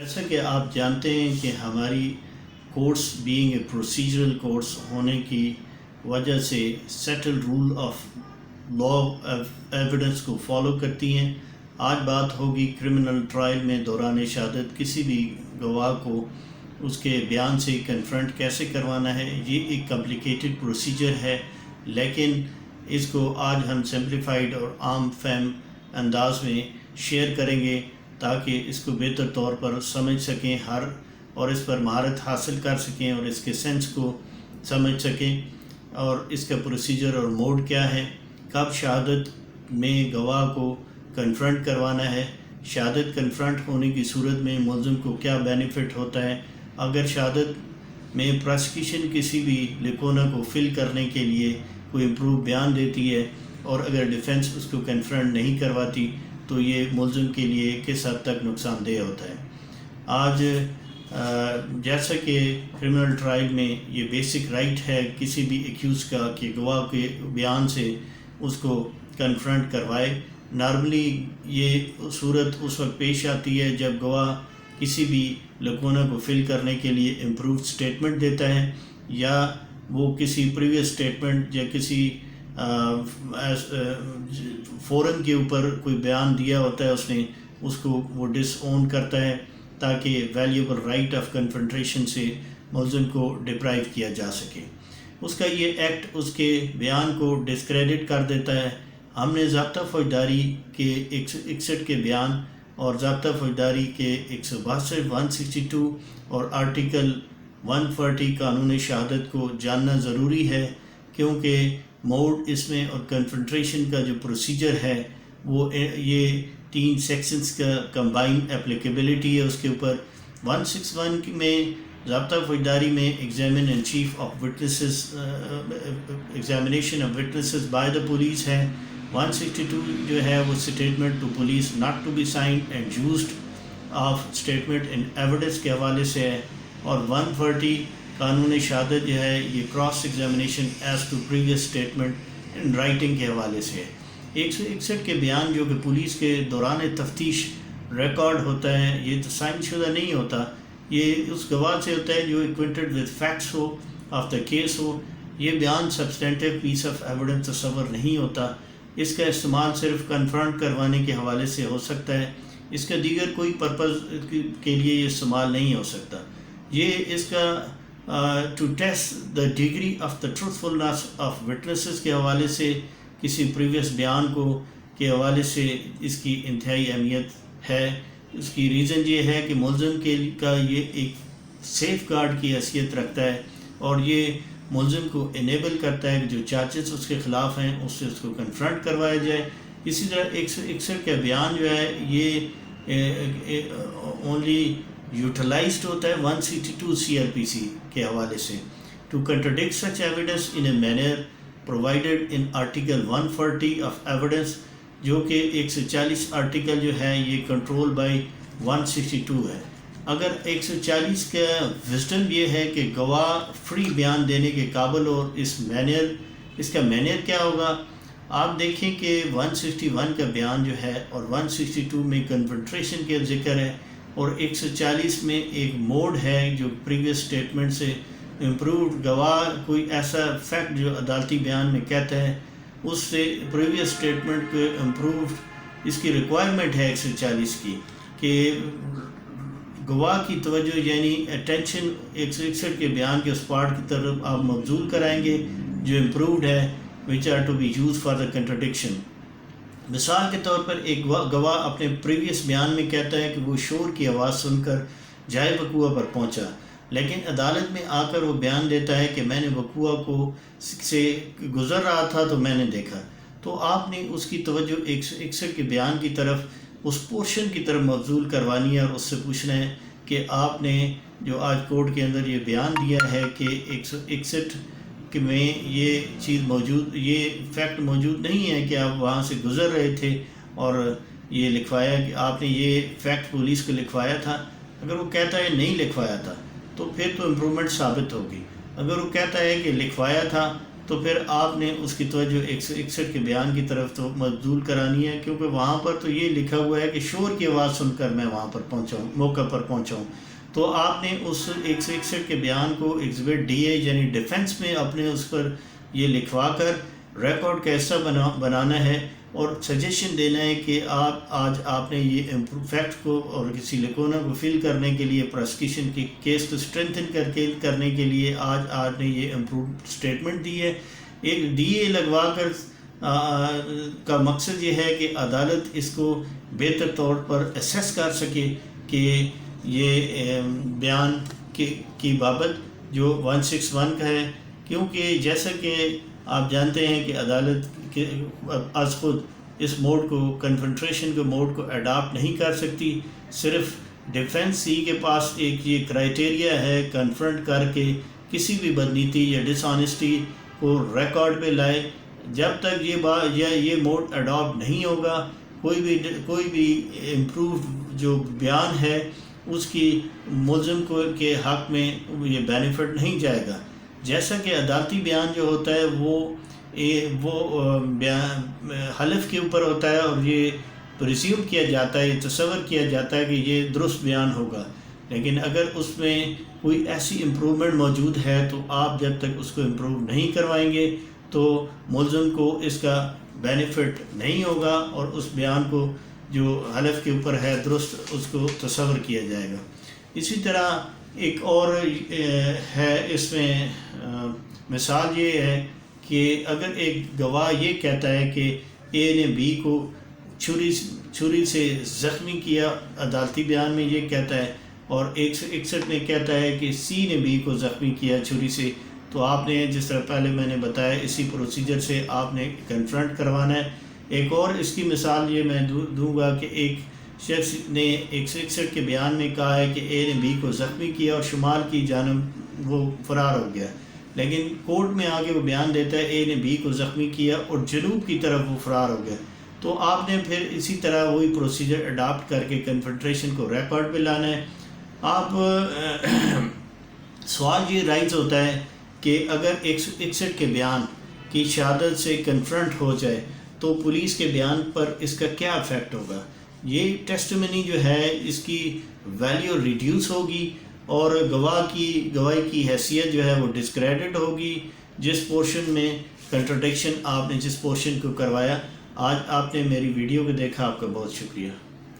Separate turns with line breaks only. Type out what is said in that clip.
جیسا کہ آپ جانتے ہیں کہ ہماری courts being a procedural courts ہونے کی وجہ سے settle rule of law evidence کو فالو کرتی ہیں۔ آج بات ہوگی کرمنل ٹرائل میں دوران شہادت کسی بھی گواہ کو اس کے بیان سے کنفرنٹ کیسے کروانا ہے۔ یہ ایک کمپلیکیٹڈ پروسیجر ہے، لیکن اس کو آج ہم سمپلیفائڈ اور عام فہم انداز میں شیئر کریں گے تاکہ اس کو بہتر طور پر سمجھ سکیں اور اس پر مہارت حاصل کر سکیں اور اس کے سینس کو سمجھ سکیں، اور اس کا پروسیجر اور موڈ کیا ہے، کب شہادت میں گواہ کو کنفرنٹ کروانا ہے، شہادت کنفرنٹ ہونے کی صورت میں ملزم کو کیا بینیفٹ ہوتا ہے، اگر شہادت میں پراسیکیوشن کسی بھی لکونہ کو فل کرنے کے لیے کوئی امپروو بیان دیتی ہے اور اگر ڈیفنس اس کو کنفرنٹ نہیں کرواتی تو یہ ملزم کے لیے کس حد تک نقصان دہ ہوتا ہے۔ آج جیسا کہ کرمنل ٹرائل میں یہ بیسک رائٹ ہے کسی بھی ایکیوز کا کہ گواہ کے بیان سے اس کو کنفرنٹ کروائے۔ نارملی یہ صورت اس وقت پیش آتی ہے جب گواہ کسی بھی لکونہ کو فل کرنے کے لیے امپرووڈ سٹیٹمنٹ دیتا ہے، یا وہ کسی پریویس سٹیٹمنٹ یا کسی فورن کے اوپر کوئی بیان دیا ہوتا ہے اس نے، اس کو وہ ڈس اون کرتا ہے تاکہ ویلیوبل رائٹ آف کنفرنٹریشن سے ملزم کو ڈپرائیو کیا جا سکے۔ اس کا یہ ایکٹ اس کے بیان کو ڈسکریڈٹ کر دیتا ہے۔ ہم نے ضابطہ فوجداری کے 161 کے بیان اور ضابطہ فوجداری کے 162 162 اور آرٹیکل 140 قانون شہادت کو جاننا ضروری ہے، کیونکہ موڈ اس میں اور کنفرنٹریشن کا جو پروسیجر ہے وہ یہ 3 سیکشنز کا کمبائن اپلیکیبلٹی ہے اس کے اوپر۔ 161 میں ضابطہ فوجداری میں examination of witnesses by the police ہے۔ 162 جو ہے وہ statement to police not to be signed and used of statement in evidence کے حوالے سے ہے، اور 140 قانون شہادت جو ہے یہ cross examination as to previous statement in writing کے حوالے سے ہے۔ 161 کے بیان جو کہ پولیس کے دوران تفتیش ریکارڈ ہوتا ہے، یہ تو سائن شدہ نہیں ہوتا، یہ اس گواہ سے ہوتا ہے جو ایکوینٹڈ ود فیکٹس ہو آف دا کیس ہو۔ یہ بیان سبسٹینٹیو پیس آف ایویڈنس تصور نہیں ہوتا، اس کا استعمال صرف کنفرنٹ کروانے کے حوالے سے ہو سکتا ہے، اس کا دیگر کوئی پرپز کے لیے یہ استعمال نہیں ہو سکتا۔ یہ اس کا to test the degree of the truthfulness of witnesses کے حوالے سے، کسی پریویس بیان کو کے حوالے سے اس کی انتہائی اہمیت ہے۔ اس کی ریزن یہ ہے کہ ملزم کا یہ ایک سیف گارڈ کی حیثیت رکھتا ہے، اور یہ ملزم کو انیبل کرتا ہے کہ جو چارجز اس کے خلاف ہیں اس سے اس کو کنفرنٹ کروایا جائے۔ اسی طرح 161 کا بیان جو ہے یہ اونلی یوٹیلائزڈ ہوتا ہے 162 CRPC کے حوالے سے، to contradict such evidence in a manner provided in article 140 of evidence, جو کہ 140 آرٹیکل جو ہے یہ کنٹرول بائی 162 ہے۔ اگر 140 کا وزڈم یہ ہے کہ گواہ فری بیان دینے کے قابل، اور اس کا مینر کیا ہوگا، آپ دیکھیں کہ 161 کا بیان جو ہے اور 162 میں کنفرنٹریشن کے ذکر ہے، اور 140 میں ایک موڈ ہے جو پریویس اسٹیٹمنٹ سے امپرووڈ گواہ کوئی ایسا فیکٹ جو عدالتی بیان میں کہتا ہے اس سے پریویس اسٹیٹمنٹ کو امپرووڈ، اس کی ریکوائرمنٹ ہے 140 کی کہ گواہ کی توجہ یعنی اٹینشن 161 کے بیان کے اس پارٹ کی طرف آپ مبذول کرائیں گے جو امپرووڈ ہے which are to be used for the contradiction۔ مثال کے طور پر ایک گواہ اپنے پریویس بیان میں کہتا ہے کہ وہ شور کی آواز سن کر جائے وقوع پر پہنچا، لیکن عدالت میں آ کر وہ بیان دیتا ہے کہ میں نے وقوع کو سے گزر رہا تھا تو میں نے دیکھا، تو آپ نے اس کی توجہ 161 کے بیان کی طرف، اس پورشن کی طرف مبذول کروانی ہے، اور اس سے پوچھنا ہے کہ آپ نے جو آج کورٹ کے اندر یہ بیان دیا ہے کہ 161 میں یہ چیز موجود، یہ فیکٹ موجود نہیں ہے کہ آپ وہاں سے گزر رہے تھے اور یہ لکھوایا کہ آپ نے یہ فیکٹ پولیس کو لکھوایا تھا۔ اگر وہ کہتا ہے نہیں لکھوایا تھا تو پھر تو امپرومنٹ ثابت ہوگی، اگر وہ کہتا ہے کہ لکھوایا تھا تو پھر آپ نے اس کی توجہ 161 کے بیان کی طرف تو مبذول کرانی ہے، کیونکہ وہاں پر تو یہ لکھا ہوا ہے کہ شور کی آواز سن کر میں وہاں پر پہنچاؤں، موقع پر پہنچاؤں۔ تو آپ نے اس 161 کے بیان کو ایگزبٹ ڈی اے یعنی ڈیفنس میں اپنے اس پر یہ لکھوا کر ریکارڈ کیسا بنانا ہے اور سجیشن دینا ہے کہ آج آپ نے یہ فیکٹ کو اور کسی لکونا کو فل کرنے کے لیے پروسیکیوشن کی کیس کو اسٹرینتھن کرنے کے لیے آج نے یہ امپروو اسٹیٹمنٹ دی ہے۔ ایک ڈی اے لگوا کر کا مقصد یہ ہے کہ عدالت اس کو بہتر طور پر اسیس کر سکے کہ یہ بیان کی بابت جو 161 کا ہے، کیونکہ جیسا کہ آپ جانتے ہیں کہ عدالت از خود اس موڈ کو کنفنٹریشن کے موڈ کو اڈاپٹ نہیں کر سکتی۔ صرف ڈیفنس ہی کے پاس ایک یہ کرائٹیریا ہے کنفرنٹ کر کے کسی بھی بدنیتی یا ڈس آنیسٹی کو ریکارڈ پہ لائے۔ جب تک یہ موڈ اڈاپٹ نہیں ہوگا، کوئی بھی امپرووڈ جو بیان ہے اس کی ملزم کے حق میں یہ بینیفٹ نہیں جائے گا۔ جیسا کہ عدالتی بیان جو ہوتا ہے وہ حلف کے اوپر ہوتا ہے اور یہ پریزیوم کیا جاتا ہے، یہ تصور کیا جاتا ہے کہ یہ درست بیان ہوگا، لیکن اگر اس میں کوئی ایسی امپروومنٹ موجود ہے تو آپ جب تک اس کو امپروو نہیں کروائیں گے تو ملزم کو اس کا بینیفٹ نہیں ہوگا اور اس بیان کو جو حلف کے اوپر ہے درست اس کو تصور کیا جائے گا۔ اسی طرح ایک اور ہے اس میں مثال یہ ہے کہ اگر ایک گواہ یہ کہتا ہے کہ اے نے بی کو چھری سے زخمی کیا، عدالتی بیان میں یہ کہتا ہے، اور 161 میں کہتا ہے کہ سی نے بی کو زخمی کیا چھری سے، تو آپ نے جس طرح پہلے میں نے بتایا اسی پروسیجر سے آپ نے کنفرنٹ کروانا ہے۔ ایک اور اس کی مثال یہ میں دوں گا کہ ایک شخص نے 161 کے بیان میں کہا ہے کہ اے نے بی کو زخمی کیا اور شمال کی جانب وہ فرار ہو گیا، لیکن کورٹ میں آگے وہ بیان دیتا ہے اے نے بی کو زخمی کیا اور جنوب کی طرف وہ فرار ہو گیا۔ تو آپ نے پھر اسی طرح وہی پروسیجر اڈاپٹ کر کے کنفنٹریشن کو ریکارڈ پہ لانا ہے۔ آپ سوال یہ رائز ہوتا ہے کہ اگر 161 کے بیان کی شہادت سے کنفرنٹ ہو جائے تو پولیس کے بیان پر اس کا کیا افیکٹ ہوگا؟ یہ ٹیسٹیمنی جو ہے اس کی ویلیو ریڈیوس ہوگی اور گواہی کی حیثیت جو ہے وہ ڈسکریڈٹ ہوگی۔ جس پورشن میں کنٹرڈکشن آپ نے جس پورشن کو کروایا، آج آپ نے میری ویڈیو کو دیکھا، آپ کا بہت شکریہ۔